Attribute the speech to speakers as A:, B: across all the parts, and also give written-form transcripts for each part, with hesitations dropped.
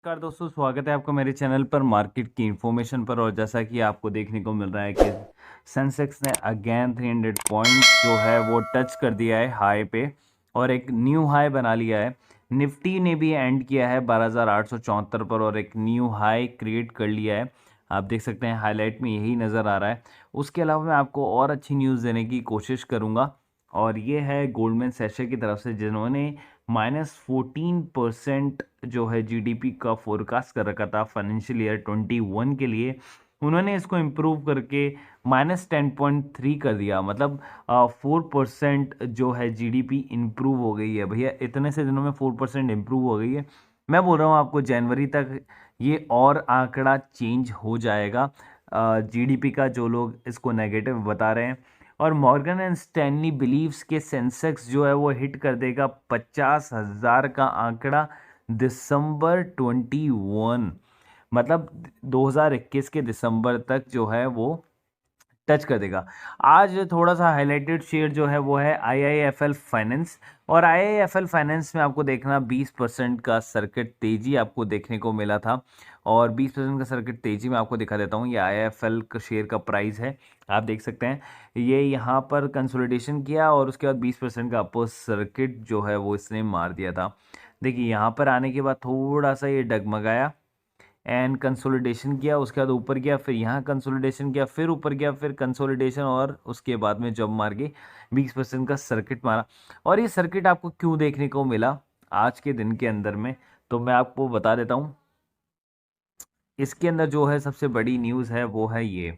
A: नमस्कार दोस्तों, स्वागत है आपका मेरे चैनल पर मार्केट की इन्फॉर्मेशन पर। और जैसा कि आपको देखने को मिल रहा है कि सेंसेक्स ने अगेन 300 पॉइंट जो है वो टच कर दिया है हाई पे और एक न्यू हाई बना लिया है। निफ्टी ने भी एंड किया है 12,874 पर और एक न्यू हाई क्रिएट कर लिया है। आप देख सकते हैं हाईलाइट में यही नज़र आ रहा है। उसके अलावा मैं आपको और अच्छी न्यूज़ देने की कोशिश करूँगा और ये है गोल्डमैन सैशे की तरफ से, जिन्होंने -14% जो है जीडीपी का फोरकास्ट कर रखा था फाइनेंशियल ईयर 21 के लिए। उन्होंने इसको इम्प्रूव करके -10.3 कर दिया। मतलब 4% जो है जीडीपी इम्प्रूव हो गई है। भैया इतने से दिनों में 4% इम्प्रूव हो गई है। मैं बोल रहा हूँ आपको जनवरी तक ये और आंकड़ा चेंज हो जाएगा जीडीपी का, जो लोग इसको नेगेटिव बता रहे हैं। और मॉर्गन एंड स्टैनली बिलीव्स के सेंसेक्स जो है वो हिट कर देगा 50,000 का आंकड़ा दिसंबर 21, मतलब 2021 के दिसंबर तक जो है वो टच कर देगा। आज थोड़ा सा हाईलाइटेड शेयर जो है वो है आईआईएफएल फाइनेंस। और आईआईएफएल फाइनेंस में आपको देखना 20% का सर्किट तेजी आपको देखने को मिला था। और 20% का सर्किट तेजी में आपको दिखा देता हूँ। ये आईआईएफएल का शेयर का प्राइस है, आप देख सकते हैं। ये यहाँ पर कंसोलिडेशन किया और उसके बाद 20% का अपर सर्किट जो है वो इसने मार दिया था। देखिए यहाँ पर आने के बाद थोड़ा सा ये डगमगाया एंड कंसोलिडेशन किया, उसके बाद ऊपर गया, फिर यहाँ कंसोलिडेशन किया, फिर ऊपर गया, फिर कंसोलिडेशन और उसके बाद में जब मार के 20% का सर्किट मारा। और ये सर्किट आपको क्यों देखने को मिला आज के दिन के अंदर में, तो मैं आपको बता देता हूँ। इसके अंदर जो है सबसे बड़ी न्यूज़ है वो है ये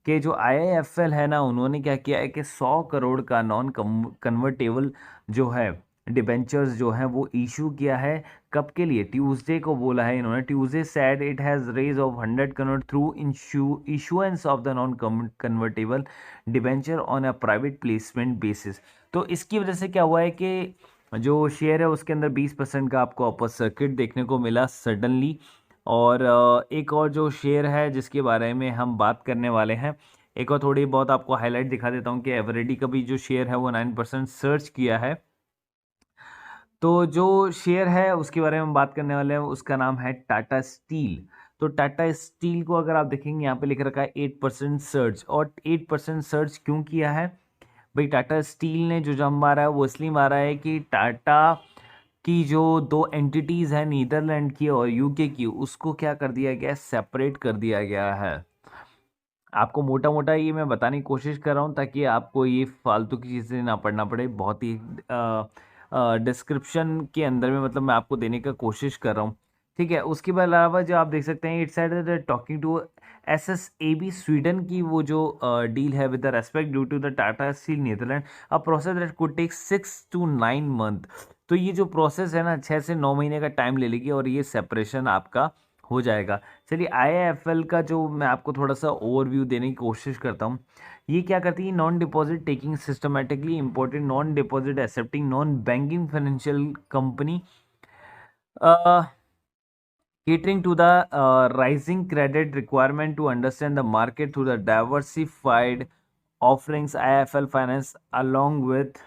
A: कि जो आईआईएफएल है ना, उन्होंने क्या किया है कि 100 करोड़ का नॉन कन्वर्टेबल जो है डिबेंचर्स जो हैं वो इशू किया है। कब के लिए? ट्यूसडे को बोला है इन्होंने। Tuesday said it has raise of 100 crore through issuance of the non convertible debenture on a private placement basis. तो इसकी वजह से क्या हुआ है कि जो शेयर है उसके अंदर 20% का आपको अपर सर्किट देखने को मिला सडनली। और एक और जो शेयर है जिसके बारे में हम बात करने वाले हैं, एक और थोड़ी बहुत आपको हाईलाइट दिखा देता हूँ कि एवरेडी का भी जो शेयर है वो 9% सर्च किया है। तो जो शेयर है उसके बारे में हम बात करने वाले हैं, उसका नाम है टाटा स्टील। तो टाटा स्टील को अगर आप देखेंगे यहाँ पे लिख रखा है 8% सर्च। और 8% सर्च क्यों किया है भाई? टाटा स्टील ने जो जंप मारा है वो इसलिए मारा है कि टाटा की जो दो एंटिटीज़ हैं, नीदरलैंड की और यूके की, उसको क्या कर दिया गया है? सेपरेट कर दिया गया है। आपको मोटा मोटा ये मैं बताने की कोशिश कर रहा हूँ ताकि आपको ये फालतू की चीज़ें ना पढ़ना पड़े। बहुत ही डिस्क्रिप्शन के अंदर में मतलब मैं आपको देने का कोशिश कर रहा हूँ, ठीक है। उसके अलावा जो आप देख सकते हैं, it's side talking to SSAB Sweden की वो जो डील है with the respect due to the Tata steel Netherlands, a process that could take 6 to 9 month. तो ये जो प्रोसेस है ना, 6 से 9 महीने का टाइम ले लेगी और ये सेपरेशन आपका हो जाएगा। चलिए आईआईएफएल का जो मैं आपको थोड़ा सा ओवरव्यू देने की कोशिश करता हूँ। ये क्या करती है? Non deposit taking systematically important non deposit accepting non banking financial company catering to the rising credit requirement to understand the market through the diversified offerings. IIFL Finance, along with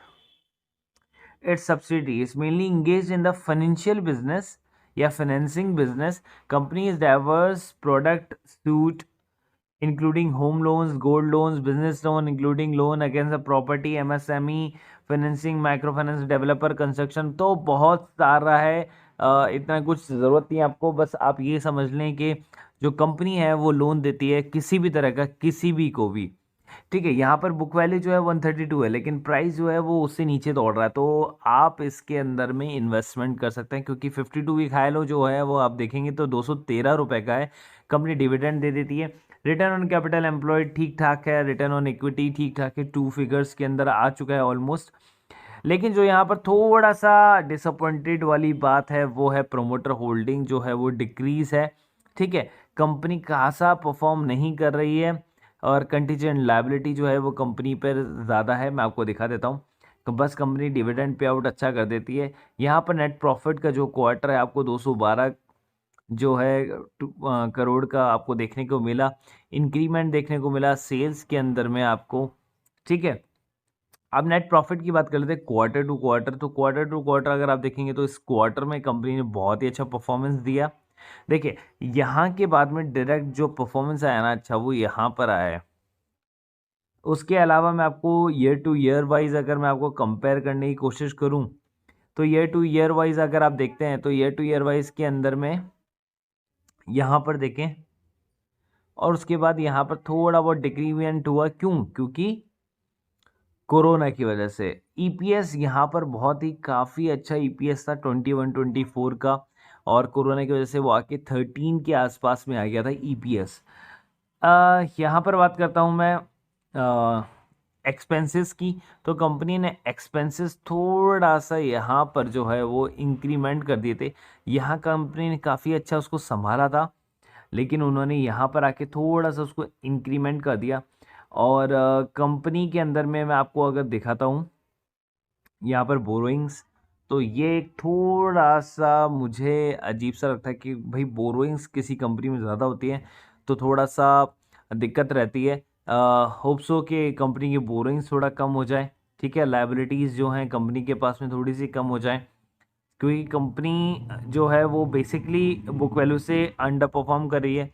A: its subsidiaries, mainly engaged in the financial business या financing business. Company's diverse product suite including home loans, gold loans, business loan, including loan against the property, MSME financing, microfinance, developer construction, तो बहुत सारा है। इतना कुछ ज़रूरत नहीं है आपको, बस आप ये समझ लें कि जो कंपनी है वो लोन देती है किसी भी तरह का, किसी भी को भी, ठीक है। यहाँ पर बुक वैल्यू जो है 132 है, लेकिन प्राइस जो है वो उससे नीचे दौड़ रहा है। तो आप इसके अंदर में इन्वेस्टमेंट कर सकते हैं क्योंकि 52 वीक हाई लो जो है वो आप देखेंगे तो 213 रुपये का है। कंपनी डिविडेंड दे देती है। रिटर्न ऑन कैपिटल एम्प्लॉयड ठीक ठाक है, रिटर्न ऑन इक्विटी ठीक ठाक है, 2 फिगर्स के अंदर आ चुका है ऑलमोस्ट। लेकिन जो यहाँ पर थोड़ा सा डिसअपॉइंटेड वाली बात है वो है प्रोमोटर होल्डिंग जो है वो डिक्रीज है, ठीक है। कंपनी खासा परफॉर्म नहीं कर रही है और कंटीजेंट लायबिलिटी जो है वो कंपनी पर ज़्यादा है। मैं आपको दिखा देता हूँ। तो बस कंपनी डिविडेंड पे आउट अच्छा कर देती है। यहाँ पर नेट प्रॉफिट का जो क्वार्टर है आपको 212 जो है करोड़ का आपको देखने को मिला। इंक्रीमेंट देखने को मिला सेल्स के अंदर में आपको, ठीक है। अब नेट प्रॉफिट की बात कर लेते हैं क्वार्टर टू क्वार्टर। तो क्वार्टर टू क्वार्टर अगर आप देखेंगे तो इस क्वार्टर में कंपनी ने बहुत ही अच्छा परफॉर्मेंस दिया। देखिए यहाँ के बाद में डायरेक्ट जो परफॉर्मेंस आया ना अच्छा वो यहाँ पर आया है। उसके अलावा मैं आपको ईयर टू ईयर वाइज अगर मैं आपको कंपेयर करने की कोशिश करूं तो ईयर टू ईयर वाइज अगर आप देखते हैं तो ईयर टू ईयर वाइज के अंदर में यहाँ पर देखें और उसके बाद यहाँ पर थोड़ा बहुत डिक्रीमेंट हुआ। क्यों? क्योंकि कोरोना की वजह से ईपीएस यहाँ पर बहुत ही काफ़ी अच्छा ईपीएस था 21-24 का, और कोरोना की वजह से वो आके 13 के आसपास में आ गया था ईपीएस। यहाँ पर बात करता हूँ मैं एक्सपेंसेस की, तो कंपनी ने एक्सपेंसेस थोड़ा सा यहाँ पर जो है वो इंक्रीमेंट कर दिए थे। यहाँ कंपनी ने काफ़ी अच्छा उसको संभाला था, लेकिन उन्होंने यहाँ पर आके थोड़ा सा उसको इंक्रीमेंट कर दिया। और कंपनी के अंदर में मैं आपको अगर दिखाता हूँ यहाँ पर बोरोइंग्स, तो ये एक थोड़ा सा मुझे अजीब सा लगता है कि भाई बोरोइंग्स किसी कंपनी में ज़्यादा होती है तो थोड़ा सा दिक्कत रहती है। होप सो कि कंपनी की बोरोइंग्स थोड़ा कम हो जाए, ठीक है, लाइबिलिटीज़ जो हैं कंपनी के पास में थोड़ी सी कम हो जाए, क्योंकि कंपनी जो है वो बेसिकली बुक वैल्यू से अंडर परफॉर्म कर रही है।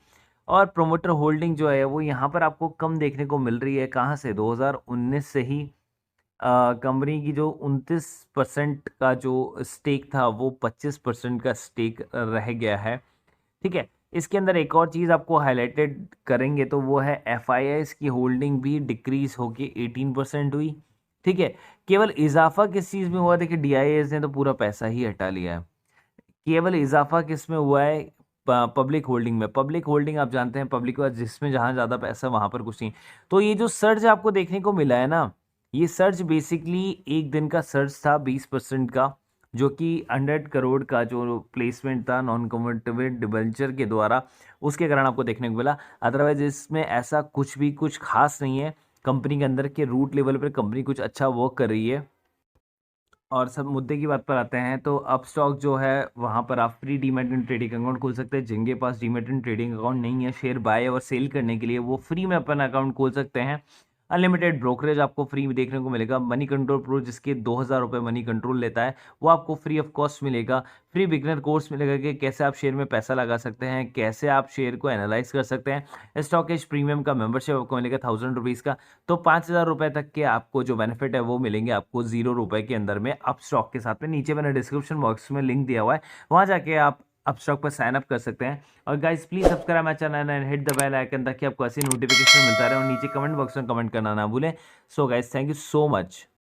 A: और प्रोमोटर होल्डिंग जो है वो यहाँ पर आपको कम देखने को मिल रही है। कहाँ से? 2019 से ही कंपनी की जो 29% का जो स्टेक था वो 25% का स्टेक रह गया है, ठीक है। इसके अंदर एक और चीज़ आपको हाईलाइटेड करेंगे तो वो है एफआईआईस की होल्डिंग भी डिक्रीज होके 18% हुई, ठीक है। केवल इजाफा किस चीज़ में हुआ? देखिए डीआईएस ने तो पूरा पैसा ही हटा लिया है। केवल इजाफा किस में हुआ है? पब्लिक होल्डिंग में। पब्लिक होल्डिंग आप जानते हैं पब्लिक के पास जिसमें जहाँ ज़्यादा पैसा वहाँ पर कुछ नहीं। तो ये जो सर्ज आपको देखने को मिला है ना, ये सर्ज बेसिकली एक दिन का सर्ज था 20% का, जो कि 100 करोड़ का जो प्लेसमेंट था नॉन कन्वर्टेबल डिबेंचर के द्वारा, उसके कारण आपको देखने को मिला। अदरवाइज इसमें ऐसा कुछ भी कुछ खास नहीं है। कंपनी के अंदर के रूट लेवल पर कंपनी कुछ अच्छा वर्क कर रही है। और सब मुद्दे की बात पर आते हैं तो अपस्टॉक जो है वहाँ पर आप free demat and trading account खोल सकते हैं। जिनके पास डीमैट एंड ट्रेडिंग अकाउंट नहीं है, शेयर बाय और सेल करने के लिए वो फ्री में अपना अकाउंट खोल सकते हैं। अनलिमिटेड ब्रोकरेज आपको फ्री में देखने को मिलेगा। मनी कंट्रोल प्रो जिसके 2000 रुपये मनी कंट्रोल लेता है वो आपको फ्री ऑफ कॉस्ट मिलेगा। फ्री बिगनर कोर्स मिलेगा कि कैसे आप शेयर में पैसा लगा सकते हैं, कैसे आप शेयर को एनालाइज कर सकते हैं। स्टॉक एज प्रीमियम का मेंबरशिप आपको मिलेगा 1000 रुपीज़ का। तो 5000 रुपये तक के आपको जो बेनिफिट है वो मिलेंगे आपको 0 रुपये के अंदर में अप स्टॉक के साथ में। नीचे मैंने डिस्क्रिप्शन बॉक्स में लिंक दिया हुआ है, वहाँ जाके आप अप स्टॉक पर साइन अप कर सकते हैं। और guys please subscribe my channel and hit the bell icon ताकि आपको ऐसी नोटिफिकेशन मिलता रहे। और नीचे कमेंट बॉक्स में कमेंट करना ना भूलें। So guys thank you so much.